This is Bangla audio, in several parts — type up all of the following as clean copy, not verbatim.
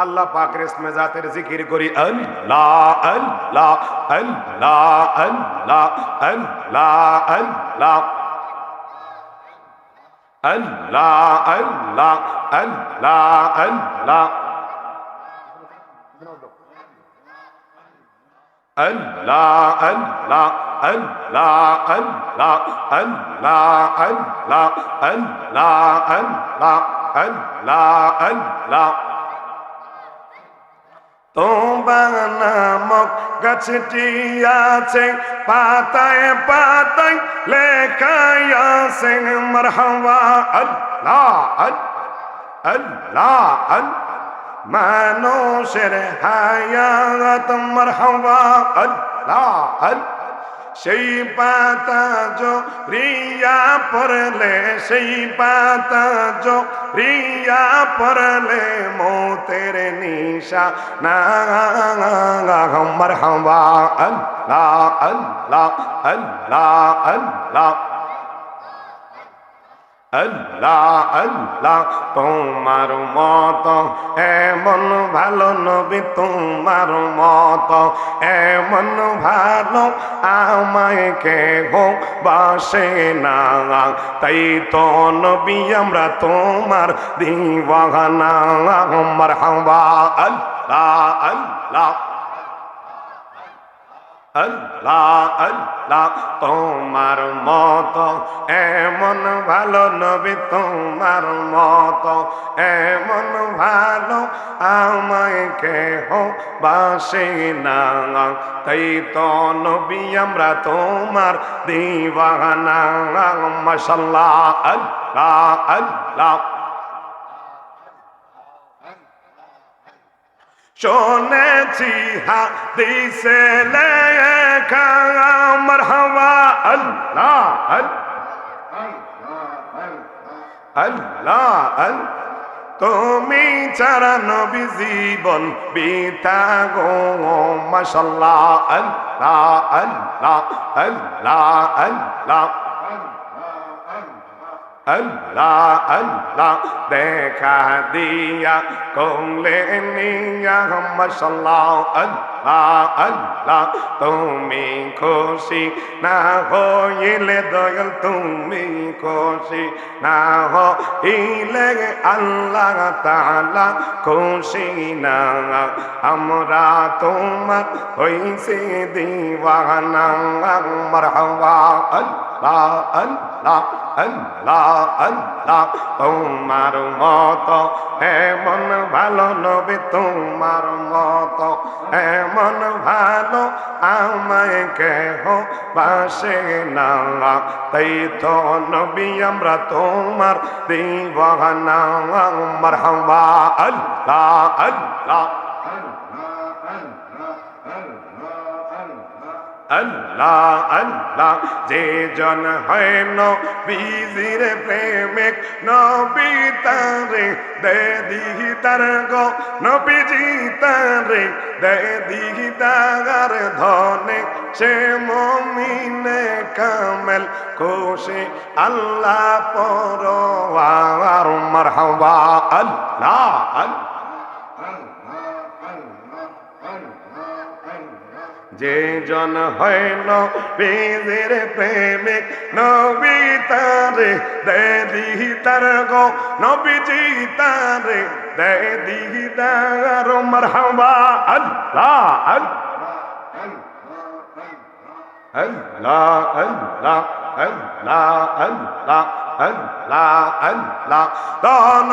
আল্লাহ পাকের ইসমে জাতের জিকির করি আল্লাহ আল্লাহ আল্লাহ আল্লাহ আল্লাহ আল্লাহ আল্লাহ আল্লাহ আল্লাহ আল্লাহ Allah Allah Allah Allah Allah Allah Allah Allah Allah Allah তোমার নামক গাছটি আছে পাতায় পাতায় লেখাই আছে মারহাবা আল্লাহ আল্লাহ আল্লাহ মানুষের হায়াত মারহাবা আল্লাহ আল্লাহ সেই পাতা জো রিয়া পড়লে সেই পাতা জো রিয়া পড়লে মৌতের নিশা না মারহাবা আল্লাহ আল্লাহ আল্লাহ আল্লাহ আল্লাহ আল্লাহ তোমার মত এমন ভালো নবী তোমার মত এমন ভালো আমায় কেহ বাসে না তাই তো নবী আমরা তোমার দিওয়ানা মারহাবা আল্লাহ আল্লাহ আল্লাহ আল্লাহ তোমার মত এমন ভালো নবী তোমার মত এমন ভালো আমায় কেহ বাসে না তাই তো নবী আমরা তোমার দিওয়ানা মাশাআল্লাহ আল্লাহ আল্লাহ শুনেছি হাদিসে লেখা মারহাবা আল্লাহ আল্লাহ তুমি ছাড়া নবী জীবন বিতা গো মাশাআল্লাহ আল্লাহ আল্লাহ আল্লাহ আল্লাহ আল্লাহ আল্লাহ দেখা দিয়া কোলে নিয়া মাশাআল্লাহ আল্লাহ আল্লাহ তুমি খুশি না হইলে দয়াল তুমি খুশি না হইলে আল্লাহ তাআলা খুশি না আমরা তোমার হইছি দিওয়ানা মারহাবা আল্লাহ আল্লাহ আল্লাহ আল্লাহ তোমার মত এমন ভালো নবী তোমার মত এমন ভালো আমায় কেহ বাসে না তাই তো নবী আমরা তোমার দিওয়ানা মারহাবা আল্লাহ আল্লাহ আল্লাহ আল্লাহ যে জন হয় নবীর প্রেমিক নবী তারে দে দিদার গো নবীজি তারে দে দিদার ধনে সে মুমিনে কামেল খুশি আল্লাহ পরওয়ার মারহাবা আল্লাহ আল্লাহ যে জন হয় নবীর প্রেমিক নবী তারে দে দিদার গো নবীজি তারে দে দিদার মারহাবা আল্লাহ আল্লাহ আল্লাহ আল্লাহ আল্লাহ আল্লাহ আল্লাহ দান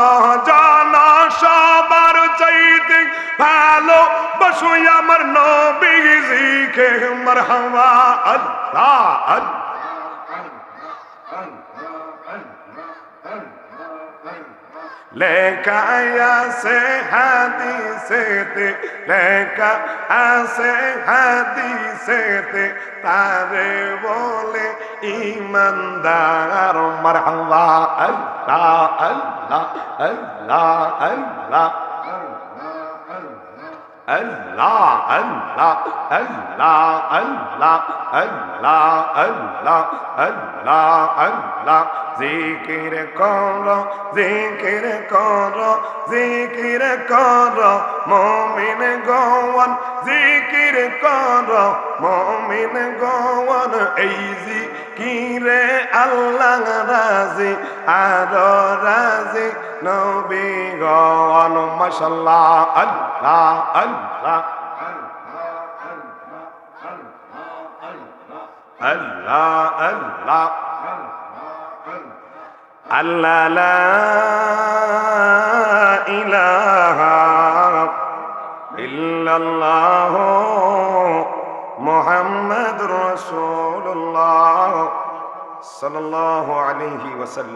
জান সবার চাইতে ভালো বসু আমার নবীজিকে মারহাবা আল্লাহ আল্লাহ লেখা আছে হাদিসেতে লেখা আছে হাদিসেতে তারে বলে ইমানদার মারহাবা আল্লাহ আল্লাহ আল্লাহ আল্লাহ আল্লাহ আল্লাহ আল্লাহ আল্লাহ আল্লাহ আল্লাহ আল্লাহ আল্লাহ জিকির করো জিকির করো জিকির করো মুমিন গওয়ান জিকির করো মুমিন গওয়ান এই জিকিরে আল্লাহ রাজি আর রাজি নবী গওয়ান মাশাআল্লাহ আল্লাহ আল্লাহ আল্লাহ আল্লাহ আল্লাহ লা ইলাহা ইল্লাল্লাহ মুহাম্মাদুর রাসূলুল্লাহ সাল্লাল্লাহু আলাইহি ওয়াসাল্লাম।